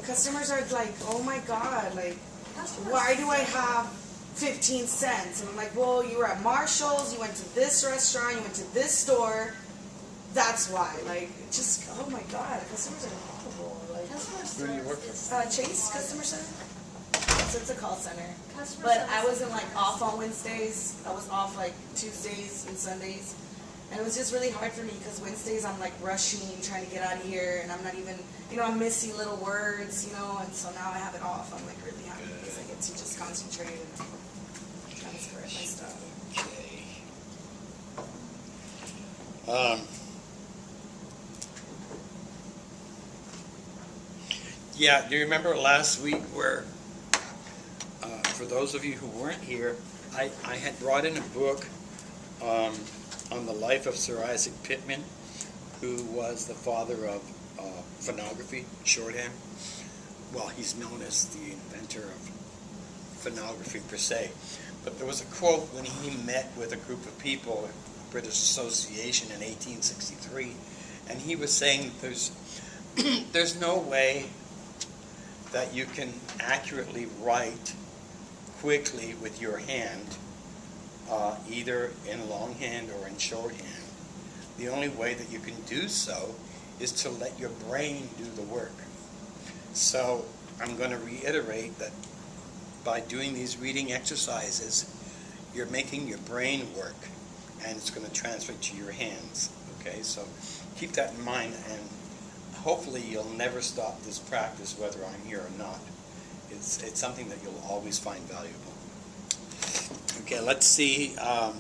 customers are like, oh my God, like, why do I have 15 cents? And I'm like, well, you were at Marshall's, you went to this restaurant, you went to this store. That's why. Like, just, oh my God, customers are horrible. Like, where do you work for? Chase Customer Center. So it's a call center. But I wasn't like off on Wednesdays. I was off like Tuesdays and Sundays. And it was just really hard for me because Wednesdays I'm like rushing, trying to get out of here, and I'm not even, I'm missing little words, and so now I have it off. I'm like really happy because I get to just concentrate and transfer my stuff. Okay. Yeah, do you remember last week where, for those of you who weren't here, I had brought in a book on the life of Sir Isaac Pitman, who was the father of phonography, shorthand. Well, he's known as the inventor of phonography per se. But there was a quote when he met with a group of people at the British Association in 1863, and he was saying there's no way that you can accurately write quickly with your hand, either in longhand or in shorthand. The only way that you can do so is to let your brain do the work. So I'm going to reiterate that by doing these reading exercises, you're making your brain work, and it's going to transfer to your hands. Okay, so keep that in mind, and hopefully you'll never stop this practice, whether I'm here or not. It's something that you'll always find valuable. Okay, let's see. I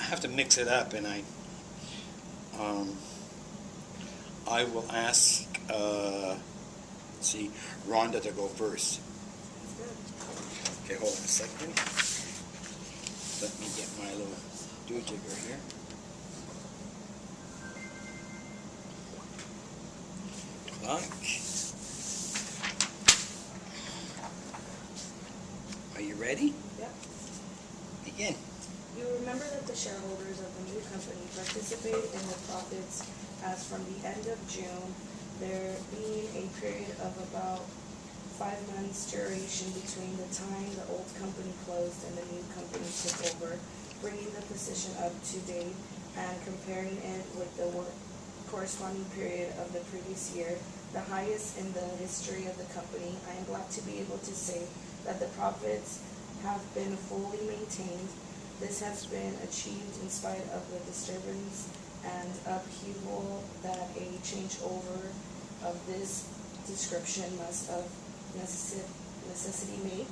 have to mix it up, and I will ask, Rhonda to go first. Okay, hold on a second. Let me get my little do-jigger here. Clock. Are you ready? Yep. Begin. You remember that the shareholders of the new company participate in the profits as from the end of June, there being a period of about 5 months duration between the time the old company closed and the new company took over, bringing the position up to date and comparing it with the corresponding period of the previous year, the highest in the history of the company. I am glad to be able to say that the profits have been fully maintained. This has been achieved in spite of the disturbance and upheaval that a changeover of this description must of necessity make.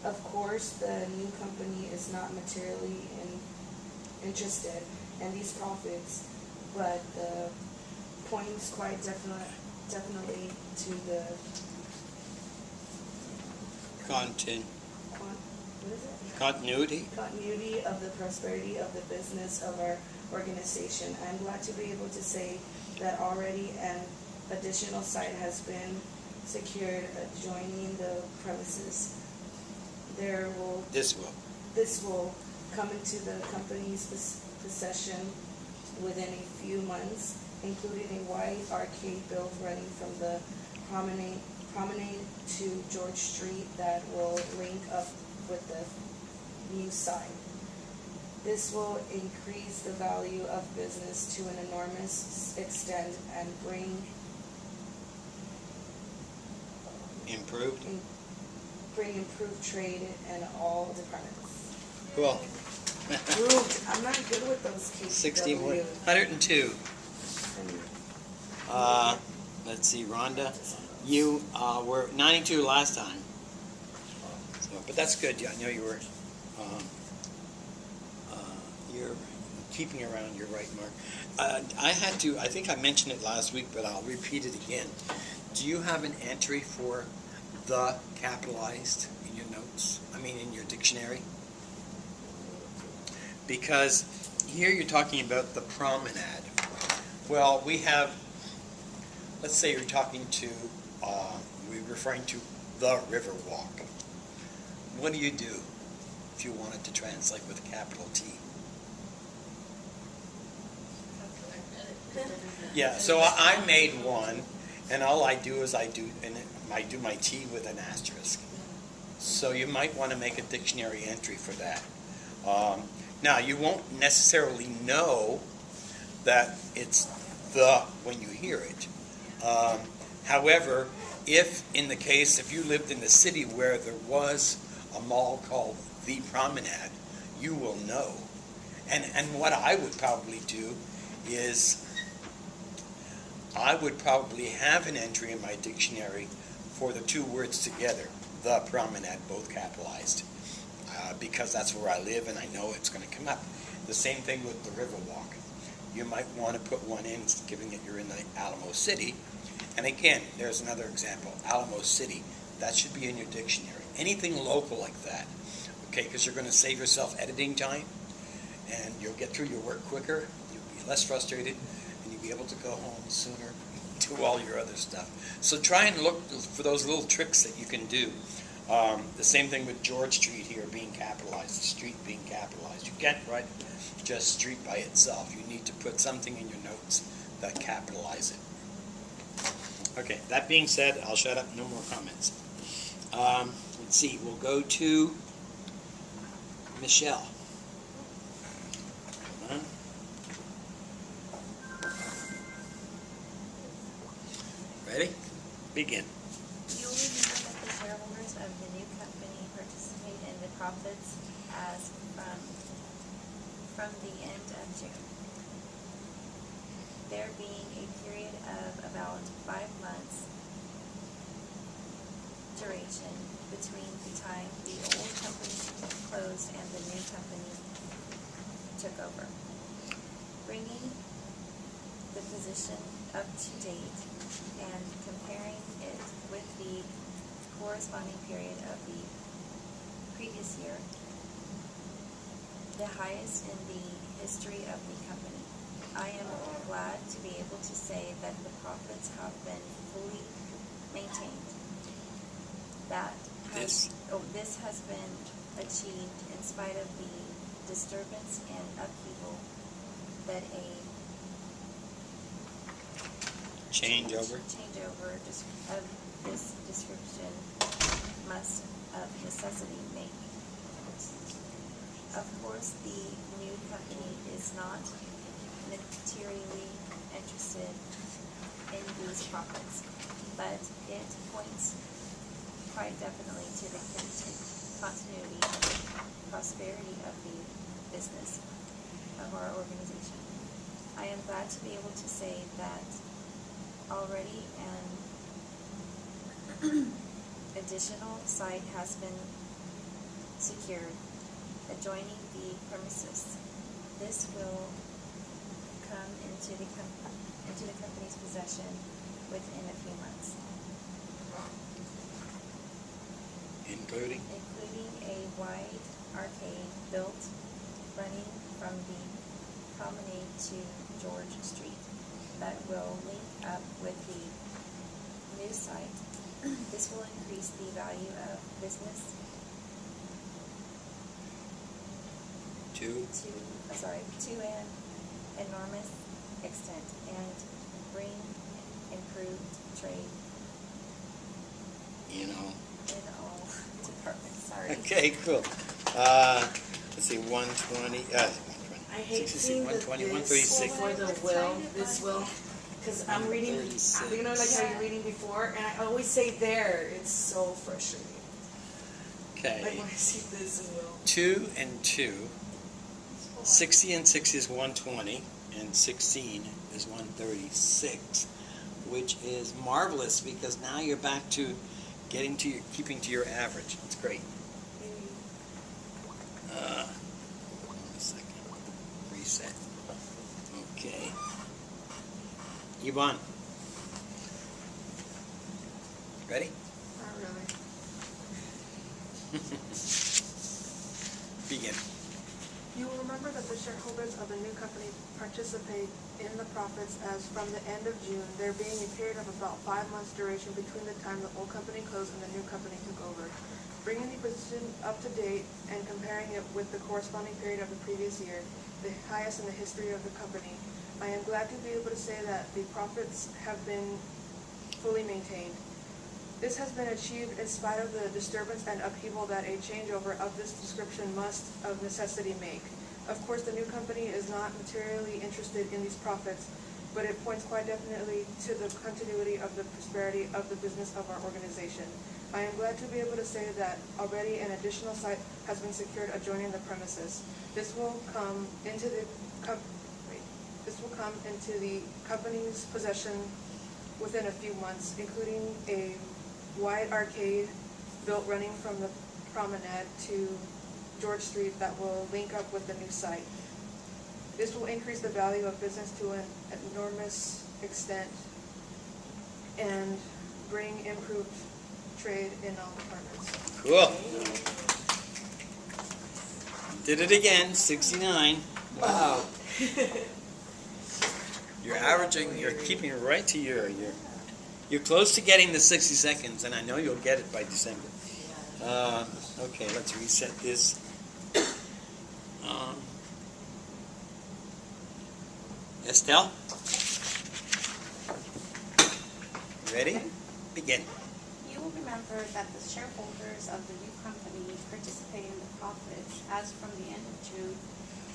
Of course, the new company is not materially interested in these profits, but the points quite definitely to the continuity of the prosperity of the business of our organization. I'm glad to be able to say that already an additional site has been secured adjoining the premises. This will come into the company's possession within a few months, including a wide arcade built running from the promenade to George Street that will link up with the new site. This will increase the value of business to an enormous extent and bring improved trade in all departments. Cool. I'm not good with those KPW. 102. Let's see, Rhonda. You were 92 last time. So, but that's good. Yeah, I know you were. You're keeping around your right mark. I think I mentioned it last week, but I'll repeat it again. Do you have an entry for the capitalized in your notes? I mean, in your dictionary? Because here you're talking about the promenade. Well, we have, let's say you're talking to, we're referring to the river walk. What do you do if you wanted to translate with a capital T? Yeah, so I made one, And all I do is I do my T with an asterisk. So you might want to make a dictionary entry for that. Now, you won't necessarily know that it's the when you hear it. However, if you lived in the city where there was a mall called The Promenade, you will know. And what I would probably do is I would probably have an entry in my dictionary for the two words together, The Promenade, both capitalized, because that's where I live and I know it's going to come up. The same thing with the Riverwalk. You might want to put one in, given that you're in the Alamo City. And again, there's another example, Alamo City. That should be in your dictionary. Anything local like that, okay, because you're going to save yourself editing time, and you'll get through your work quicker, you'll be less frustrated, and you'll be able to go home sooner, do all your other stuff. So try and look for those little tricks that you can do. The same thing with George Street here being capitalized, the street being capitalized. You can't write just street by itself. You need to put something in your notes that capitalize it. Okay, that being said, I'll shut up, no more comments. Let's see, we'll go to Michelle. Come on. Ready? Begin. You will remember that the shareholders of the new company participate in the profits as from the end of June. There being a period of about 5 months duration between the time the old company closed and the new company took over. Bringing the position up to date and comparing it with the corresponding period of the previous year, the highest in the history of the company. I am glad to be able to say that the profits have been fully maintained. This has been achieved in spite of the disturbance and upheaval that a changeover of this description must of necessity make. Of course, the new company is not materially interested in these profits, but it points quite definitely to the continuity and prosperity of the business of our organization. I am glad to be able to say that already an additional site has been secured adjoining the premises. This will come into the company's possession within a few months. Including a wide arcade built running from the promenade to George Street that will link up with the new site. This will increase the value of business to an enormous extent and bring improved trade in all departments. Sorry. Okay, cool. Let's see, 120. I hate seeing 120, the 136. for the will, this will, because I'm reading, you know, like how you're reading before, and I always say there. It's so frustrating. Okay. Like when I see this and will. 2 and 2. 60 and 6 is 120, and 16 is 136, which is marvelous because now you're back to keeping to your average. It's great. Hold on a second. Reset. Okay. Yvonne. Ready? Not really. Begin. You will remember that the shareholders of the new company participate in the profits as from the end of June, there being a period of about 5 months duration between the time the old company closed and the new company took over. Bringing the position up to date and comparing it with the corresponding period of the previous year, the highest in the history of the company, I am glad to be able to say that the profits have been fully maintained. This has been achieved in spite of the disturbance and upheaval that a changeover of this description must of necessity make. Of course, the new company is not materially interested in these profits, but it points quite definitely to the continuity of the prosperity of the business of our organization. I am glad to be able to say that already an additional site has been secured adjoining the premises. This will come into the company's possession within a few months, including a wide arcade built running from the promenade to George Street that will link up with the new site. This will increase the value of business to an enormous extent and bring improved trade in all departments. Cool. Did it again, 69. Wow. You're keeping it right to you're close to getting the 60 seconds, and I know you'll get it by December. Okay, let's reset this. Estelle? Ready? Begin. You will remember that the shareholders of the new company participate in the profits as from the end of June,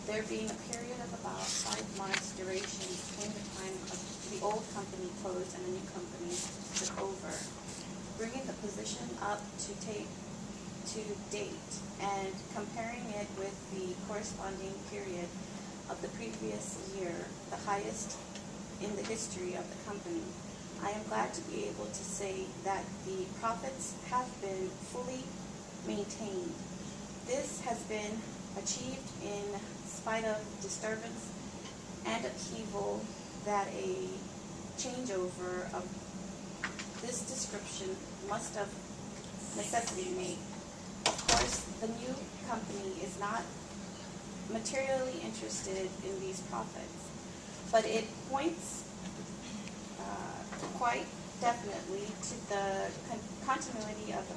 there being a period of about 5 months duration between the time of the old company closed and the new company took over, bringing the position up to date and comparing it with the corresponding period of the previous year, the highest in the history of the company. I am glad to be able to say that the profits have been fully maintained. This has been achieved in spite of disturbance and upheaval that a changeover of this description must of necessity make. Of course, the new company is not materially interested in these profits, but it points quite definitely to the continuity of the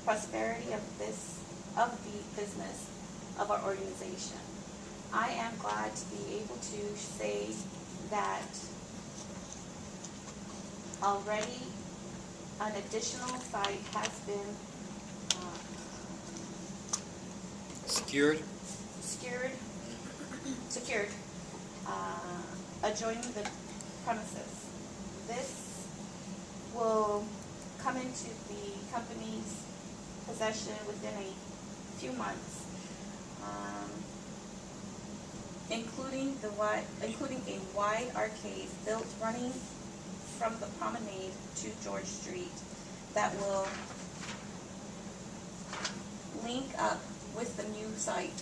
prosperity of the business of our organization. I am glad to be able to say that already an additional site has been secured, adjoining the premises. This will come into the company's possession within a few months, including a wide arcade built running from the promenade to George Street that will link up with the new site.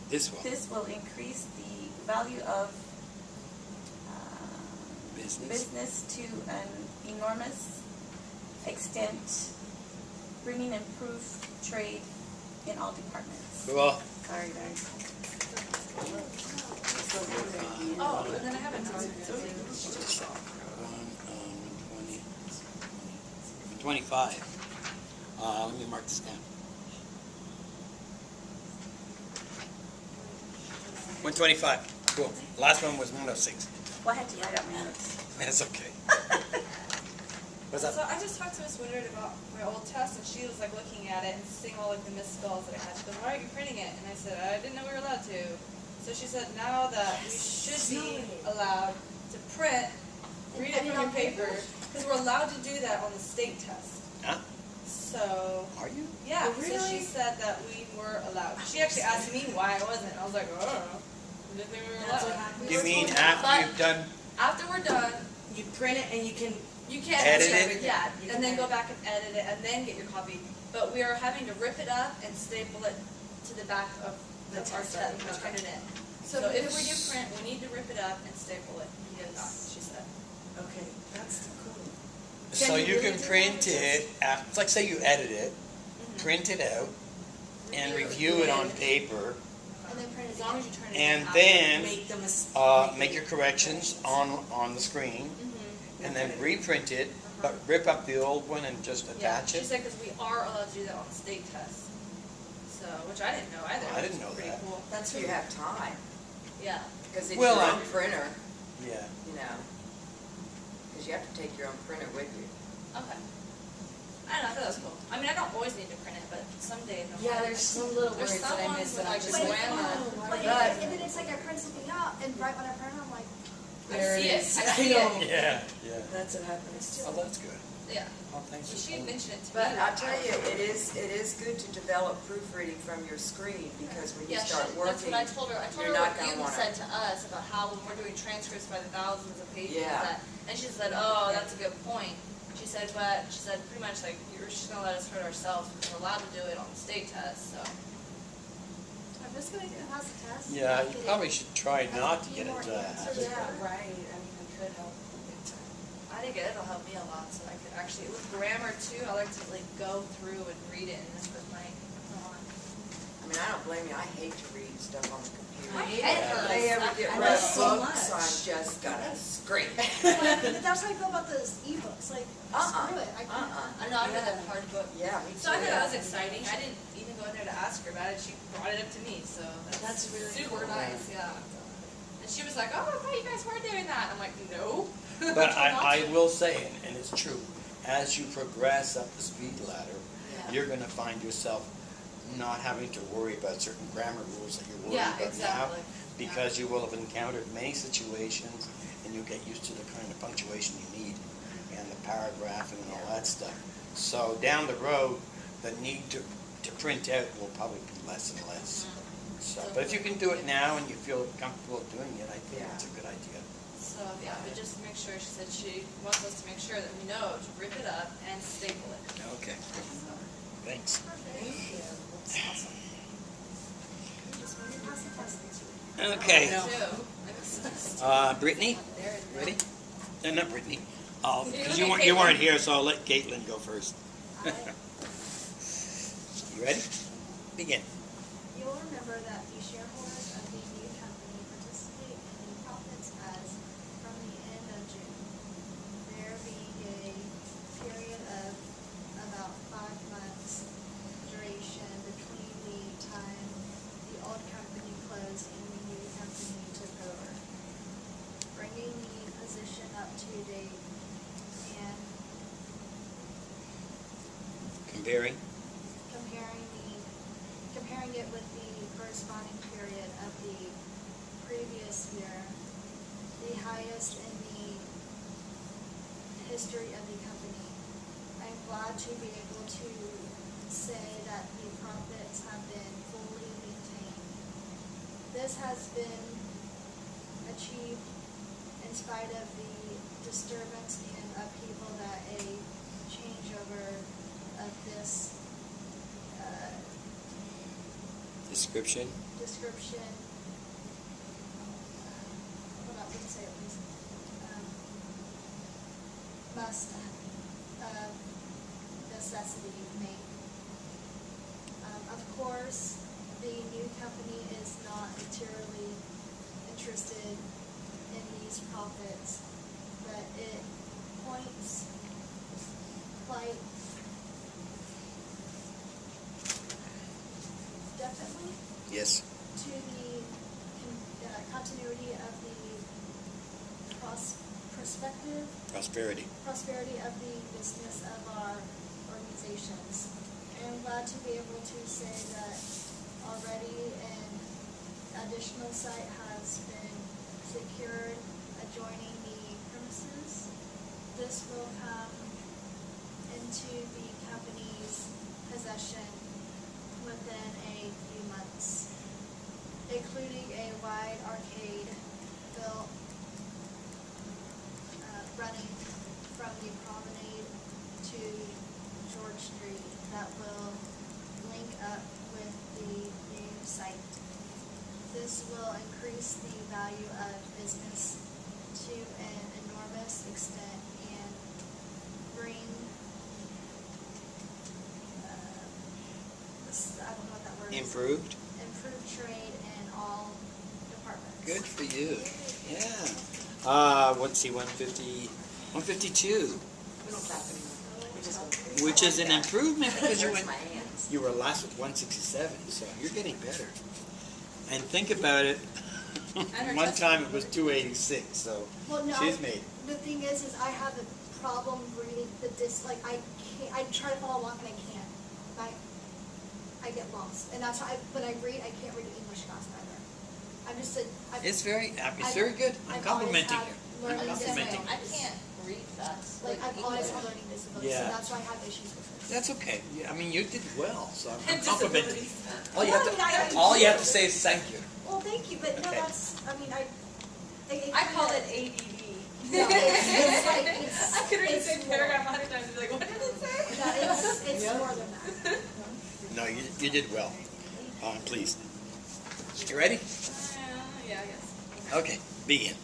This will increase the value of business to an enormous extent, bringing improved trade in all departments. Cool. Sorry, guys. Oh, and then I haven't. 25. Let me mark this down. 125. Cool. Last one was 106. Well, I had to write out my notes. That's okay. What's up? So I just talked to Miss Woodard about my old test, and she was like looking at it and seeing all like the misspells that I had. She goes, "Why aren't you printing it?" And I said, "I didn't know we were allowed to." So she said, "Now that we should be allowed to print, read it from your paper, because we're allowed to do that on the state test." Huh? So Are you? yeah, Oh, really? so she said that we were allowed. She actually asked me why I wasn't. I was like, "Oh, didn't think we were That's what allowed." happened. You mean But- after you've done? After we're done, You print it and you can, you can't Edit edit it? yeah, You and can then go edit. back and edit it, and then get your copy. But we are having to rip it up and staple it to the back of The our test test, that we turn it in. So So if if- we do print, we need to rip it up and staple it. She said. okay, that's cool. So you you really can do print that? it, it's like say you edit it, print it out, and review it on paper, And then print as long as you turn it in. and after. then Make the mistake. make your corrections on the screen, Mhm. and then reprint it, but rip up the old one and just Yeah, attach she it. said because we are allowed to do that on the state test. So, which I didn't know either. I didn't which is know pretty that. Cool. That's if you have time, Yeah. because it's Well, your I- own printer, Yeah. you know. you have to take your own printer with you. Okay. I don't know, I thought that was cool. I mean, I don't always need to print it, but someday. Yeah, there's some little There's words that I some miss ones that I that just I went, just oh, But my it- God. and then it's like I print something out, and right when I print it, I'm like, There I see it. is. I see know. it. Yeah, yeah. That's what happens. Oh, that's good. Yeah. Oh, thanks So for she telling me. mentioned it to me. But I like, tell you, it is good to develop proofreading from your screen, because when you Yeah, start that's working, what I told her. I told you're her not what gonna you wanna- said to us about how when we're doing transcripts by the thousands of pages, Yeah. and she said, "Oh, that's a good point." She said, but she said pretty much like she's gonna let us hurt ourselves because we're allowed to do it on the state test. So I'm just gonna pass the test. Yeah, Get you it. probably should try A not to few get more into that. answers. Yeah, right. I mean, it could help. big time. I think it'll help me a lot. So I could actually with grammar too. I like to like go through and read it and this with my. I mean, I don't blame you, I hate to read stuff on the computer. I hate If it. they ever get I rid of know so books, much. I'm just gonna scream. Like, that's how I feel about those ebooks, like, screw it, I can't. I know I read that hard book. Yeah, me So I thought too. that was exciting. I didn't even go in there to ask her about it. She brought it up to me. So That's really super cool. nice. Yeah. And she was like, "Oh, I thought you guys were doing that." I'm like, "No." But I will say, and it's true, as you progress up the speed ladder, Yeah. you're gonna find yourself not having to worry about certain grammar rules that you're worried Yeah, about exactly. now, because you will have encountered many situations, and you'll get used to the kind of punctuation you need, and the paragraphing and all that stuff. So down the road, the need to print out will probably be less and less. So, but if you can do it now and you feel comfortable doing it, I think it's a good idea. So yeah, but just make sure. She said she wants us to make sure that we know to rip it up and staple it. Okay, So, thanks. Thank you. That's awesome. Just when you pass the test next week. Okay, too. Brittany, There it is. ready? Not Brittany. You Because look at you weren't Caitlin. here, so I'll let Caitlin go first. You ready? Begin. You'll remember that the shareholders of the new company participate in the profits as from the end of June. There being a period of about 5 months duration between the time the old company closed and the new company took over. Bringing the position up to date and Comparing. comparing it with the corresponding period of the previous year, the highest in the history of the company. I'm glad to be able to say that the profits have been fully maintained. This has been achieved in spite of the disturbance and upheaval that a changeover of this Description. description, hold on, let me say it please, must of necessity make. Of course, the new company is not materially interested in these profits, but it points quite definitely Yes. to the continuity of the prosperity of the business of our organizations. I am glad to be able to say that already an additional site has been secured adjoining the premises. This will come into the company's possession within a few months, including a wide arcade built running from the promenade to George Street that will link up with the new site. This will increase the value of business to an enormous extent and bring I don't know what that word is. Improved. Improved trade in all departments. Good for you. Yeah. Let's see, 152, We don't clap anymore. We just go. which is an improvement because you Hurts went. my hands. You were last with 167, so you're getting better. And think about it. her One time it testimony. was 286, so Well, no, she's made. the thing is I have a problem reading the like, I can't, I try to follow along and I can't. I get lost, and that's why when I read, I can't read an English class either. I'm just It's very I've- good. I'm I've complimenting always you. had I'm learning complimenting. I can't read fast. Like, I've always had learning disabilities, Yeah. so that's why I have issues with this. That's okay. Yeah, I mean, you did well, so I'm And complimenting. disabilities. All you have to, all you have to say is thank you. Well, thank you, but no, Okay. that's, I mean, I kinda- call it ADD. No, it's like, it's. I could read the it's same more- paragraph 100 times and be like, what did it say? No, it's more than that. No, you did well. I'm pleased. You ready? Yeah, I guess. Okay, begin.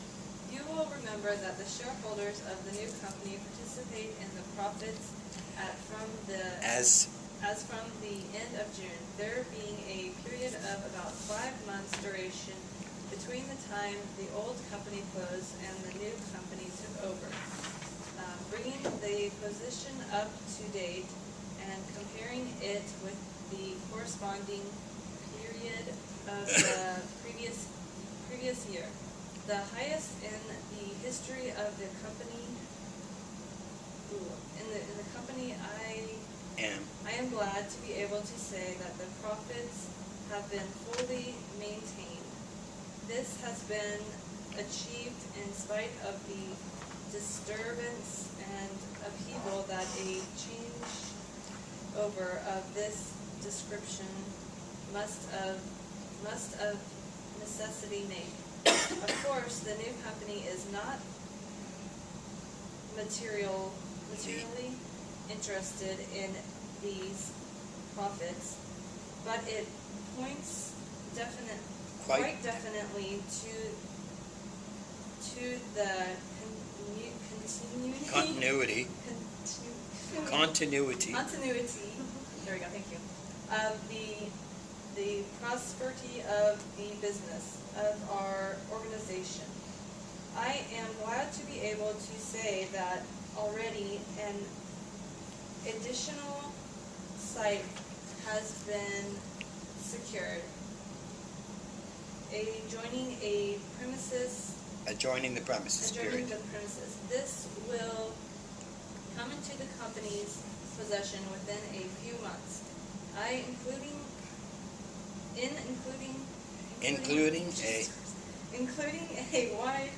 You will remember that the shareholders of the new company participate in the profits from the end of June, there being a period of about 5 months duration between the time the old company closed and the new company took over. Bringing the position up to date and comparing it with the corresponding period of the previous year. The highest in the history of the company. In the company, I am glad to be able to say that the profits have been fully maintained. This has been achieved in spite of the disturbance and upheaval that a change over of this description must of necessity make. Of course, the new company is not materially interested in these profits, but it points quite definitely to the Continuity. continuity, there we go, thank you, of the prosperity of the business, of our organization. I am glad to be able to say that already an additional site has been secured, adjoining Adjoining the premises, period. the premises. This will come into the company's possession within a few months. Including a wide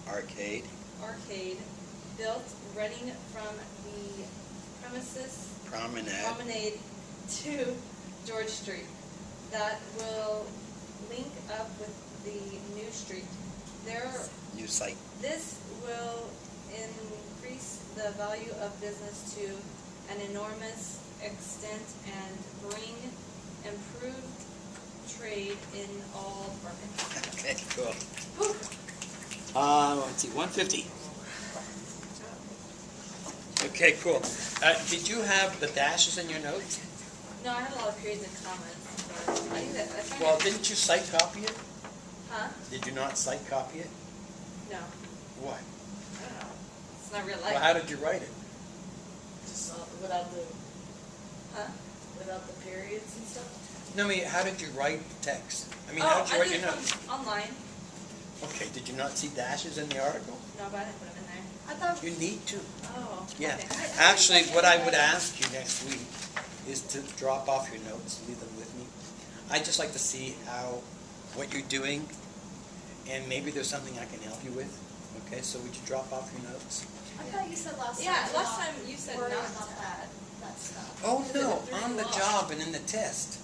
Arcade. built running from the premises Promenade. to George Street that will link up with the new street. New site. This will increase the value of business to an enormous extent and bring improved trade in all departments. Okay, cool. Let's see, 150. Okay, cool. Did you have the dashes in your notes? No, I had a lot of periods and comments. But I think that I find Well, it, didn't you cite copy it? huh? Did you not cite copy it? No, Why? I don't know. It's not real Well, life. how did you write it? Just without Huh? the periods and stuff. No, I mean, how did you write the text? I mean, how did you I write did your it notes? from online. Okay, did you not see dashes in the article? No, but I didn't put them in there. I thought, You need to. Oh. Yeah. Okay. Actually, what I would ask you next week is to drop off your notes, leave them with me. I'd just like to see what you're doing, and maybe there's something I can help you with. Okay, so would you drop off your notes? I thought you said last time. Yeah, to last not time you said worry not about to that, that stuff. Oh, Because it no, threw on you the off. job and in the test.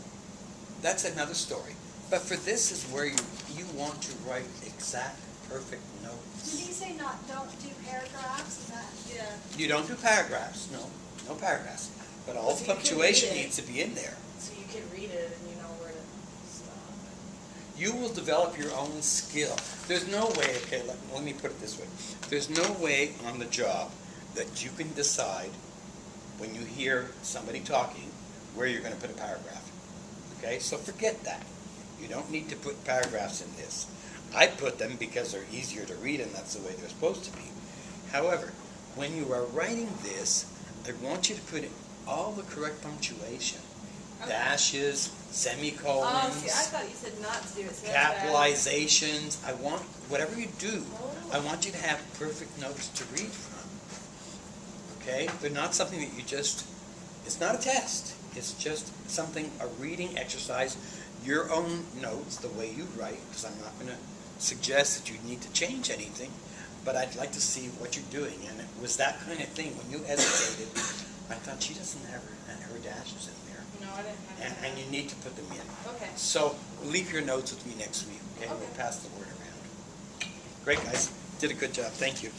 That's another story. But for this is where you want to write exact, perfect Did notes. you say don't do paragraphs and that? Yeah. You don't do paragraphs, no paragraphs. But all So you can punctuation read it. needs to be in there. So you can read it and you know where to stop. You will develop your own skill. There's no way, okay, let me put it this way. There's no way on the job that you can decide when you hear somebody talking where you're going to put a paragraph. Okay, so forget that. You don't need to put paragraphs in this. I put them because they're easier to read and that's the way they're supposed to be. However, when you are writing this, I want you to put in all the correct punctuation dashes, Oh, semicolons, see, I thought you said not to do it, so that's why I- capitalizations. I want, whatever you do, I want you to have perfect notes to read from. Okay? They're not something that you just, it's not a test. It's just something, a reading exercise, your own notes, the way you write, because I'm not going to suggest that you need to change anything, but I'd like to see what you're doing. And it was that kind of thing. When you hesitated, I thought she doesn't have her dashes in there. No, I didn't have that. And you need to put them in. Okay. So leave your notes with me next week, okay? We'll Okay. pass the word around. Great, guys. Did a good job. Thank you.